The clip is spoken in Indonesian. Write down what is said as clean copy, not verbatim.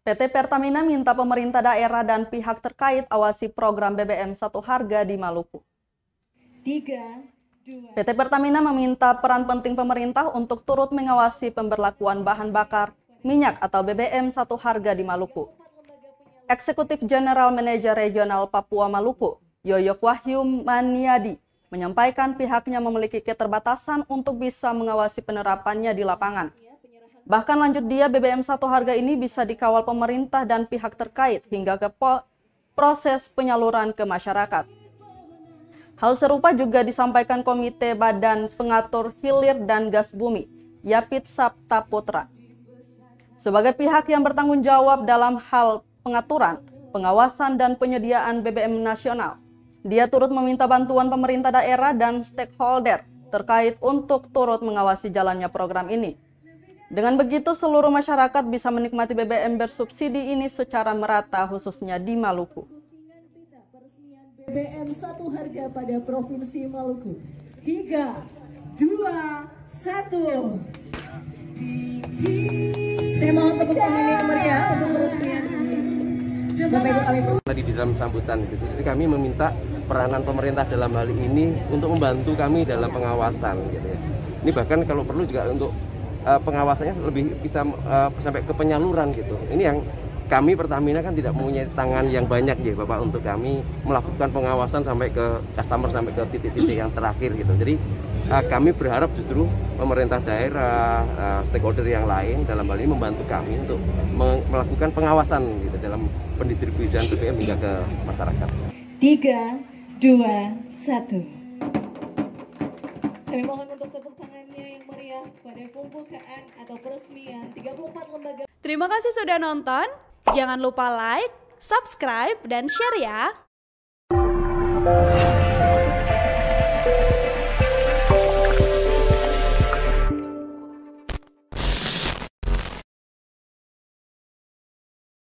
PT Pertamina minta pemerintah daerah dan pihak terkait awasi program BBM Satu Harga di Maluku. PT Pertamina meminta peran penting pemerintah untuk turut mengawasi pemberlakuan bahan bakar minyak atau BBM Satu Harga di Maluku. Eksekutif General Manager Regional Papua Maluku, Yoyok Wahyu Maniadi, menyampaikan pihaknya memiliki keterbatasan untuk bisa mengawasi penerapannya di lapangan. Bahkan lanjut dia, BBM Satu Harga ini bisa dikawal pemerintah dan pihak terkait hingga ke proses penyaluran ke masyarakat. Hal serupa juga disampaikan Komite Badan Pengatur Hilir dan Gas Bumi, Yapit Sapta Putra. Sebagai pihak yang bertanggung jawab dalam hal pengaturan, pengawasan, dan penyediaan BBM nasional, dia turut meminta bantuan pemerintah daerah dan stakeholder terkait untuk turut mengawasi jalannya program ini. Dengan begitu, seluruh masyarakat bisa menikmati BBM bersubsidi ini secara merata, khususnya di Maluku. BBM Satu Harga pada Provinsi Maluku. 3, 2, 1. Saya mohon tepuk tangan yang meriah untuk peresmian ini. Tadi di dalam sambutan gitu. Jadi kami meminta peranan pemerintah dalam hal ini untuk membantu kami dalam pengawasan gitu ya. Ini bahkan kalau perlu juga untuk pengawasannya lebih bisa sampai ke penyaluran gitu. Ini yang kami Pertamina kan tidak mempunyai tangan yang banyak ya Bapak untuk kami melakukan pengawasan sampai ke customer, sampai ke titik-titik yang terakhir gitu. Jadi kami berharap justru pemerintah daerah, stakeholder yang lain dalam hal ini membantu kami untuk melakukan pengawasan gitu dalam pendistribusian BBM hingga ke masyarakat. 3, 2, 1. Kami mohon untuk tepuk tangannya yang meriah pada pembukaan atau peresmian 34 lembaga. Terima kasih sudah nonton. Jangan lupa like, subscribe, dan share ya.